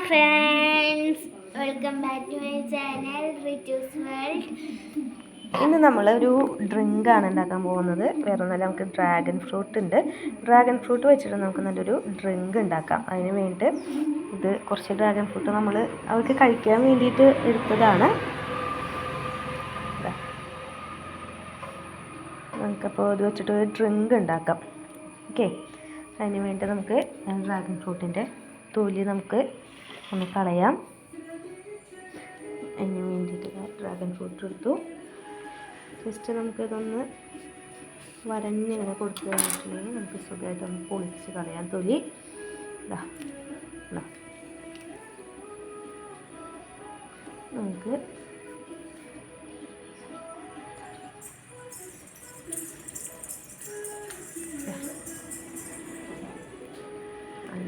friends, welcome back to my channel Ritu's World. ഇന്ന് നമ്മളൊരു ഡ്രിങ്കാണ് ഉണ്ടാക്കാൻ പോകുന്നത്. വേറെ ഒന്നുമല്ല, നമുക്ക് ഡ്രാഗൺ ഫ്രൂട്ട് ഉണ്ട്. ഡ്രാഗൺ ഫ്രൂട്ട് വെച്ചിട്ട് നമുക്ക് നല്ലൊരു ഡ്രിങ്ക് ഉണ്ടാക്കാം. അതിന് വേണ്ടിയിട്ട് ഇത് കുറച്ച് ഡ്രാഗൺ ഫ്രൂട്ട് നമ്മൾ അവർക്ക് കഴിക്കാൻ വേണ്ടിയിട്ട് എടുത്തതാണ്. നമുക്കപ്പോൾ ഇത് വെച്ചിട്ട് ഒരു ഡ്രിങ്ക് ഉണ്ടാക്കാം. ഓക്കെ, അതിന് വേണ്ടി നമുക്ക് ഡ്രാഗൺ ഫ്രൂട്ടിൻ്റെ തൊലി നമുക്ക് ഒന്ന് കളയാം. അതിന് വേണ്ടിയിട്ട് ഡ്രാഗൺ ഫ്രൂട്ട് എടുത്തു. ജസ്റ്റ് നമുക്കിതൊന്ന് വരഞ്ഞിങ്ങനെ കൊടുത്തു കഴിഞ്ഞിട്ടുണ്ടെങ്കിൽ നമുക്ക് സുഖമായിട്ടൊന്ന് പൊളിച്ച് കളയാം തൊലി. നമുക്ക്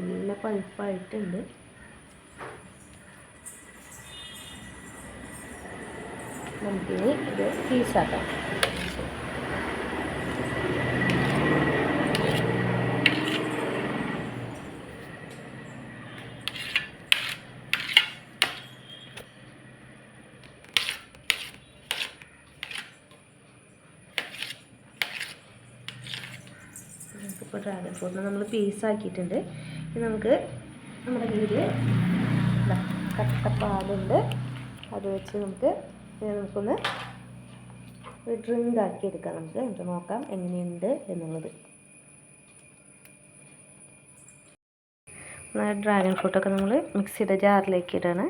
നല്ല പഴുപ്പായിട്ടുണ്ട്. നമുക്കിനി ഇത് പീസാക്കാം. നമുക്കിപ്പോൾ ഡ്രാഗൺ ഫ്രൂട്ട് നമ്മൾ പീസാക്കിയിട്ടുണ്ട്. ഇനി നമുക്ക് നമ്മുടെ കയ്യിൽ കട്ടപ്പാലുണ്ട്, അത് വെച്ച് നമുക്കൊന്ന് ഒരു ഡ്രിങ്ക് ആക്കി എടുക്കാം. നമുക്ക് നോക്കാം എങ്ങനെയുണ്ട് എന്നുള്ളത്. ഡ്രാഗൺ ഫ്രൂട്ടൊക്കെ നമ്മൾ മിക്സിയുടെ ജാറിലേക്ക് ഇടാണ്.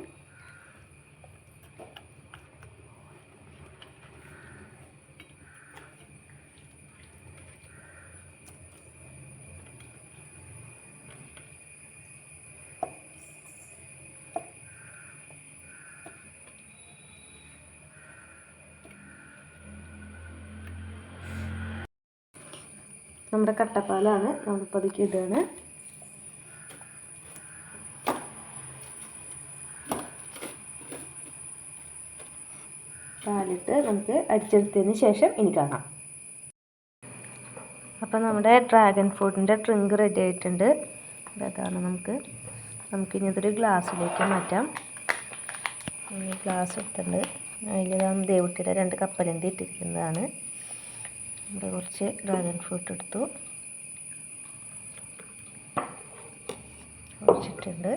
നമ്മുടെ കട്ടപ്പാലാണ് നമ്മൾ പതുക്കി ഇടുകയാണ്. പാലിട്ട് നമുക്ക് അടിച്ചെടുത്തതിന് ശേഷം ഇനി കാണാം. അപ്പം നമ്മുടെ ഡ്രാഗൺ ഫ്രൂട്ടിൻ്റെ ഡ്രിങ്ക് റെഡി ആയിട്ടുണ്ട്. അതാണ് നമുക്കിനി ഇതൊരു ഗ്ലാസ്സിലേക്ക് മാറ്റാം. ഗ്ലാസ് എടുത്തിട്ടുണ്ട്. അതിൽ ദേവുട്ടിയുടെ 2 കപ്പലണ്ടി ഇട്ടിരിക്കുന്നതാണ്. ഇവിടെ കുറച്ച് ഡ്രാഗൺ ഫ്രൂട്ട് എടുത്തു ഒഴിച്ചിട്ടുണ്ട്.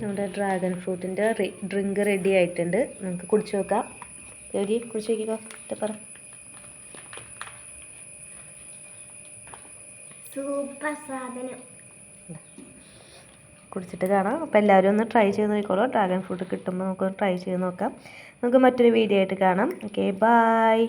നമ്മുടെ ഡ്രാഗൺ ഫ്രൂട്ടിൻ്റെ ഡ്രിങ്ക് റെഡി ആയിട്ടുണ്ട്. നമുക്ക് കുടിച്ച് നോക്കാം. യോഗി കുടിച്ച് നോക്കിക്കോ. പറ. സൂപ്പർ സാധനം. കുടിച്ചിട്ട് കാണാം. അപ്പോൾ എല്ലാവരും ഒന്ന് ട്രൈ ചെയ്ത് നോക്കിക്കോളൂ. ഡ്രാഗൺ ഫ്രൂട്ട് കിട്ടുമ്പോൾ നമുക്ക് ട്രൈ ചെയ്ത് നോക്കാം. നമുക്ക് മറ്റൊരു വീഡിയോ ആയിട്ട് കാണാം. Okay, by.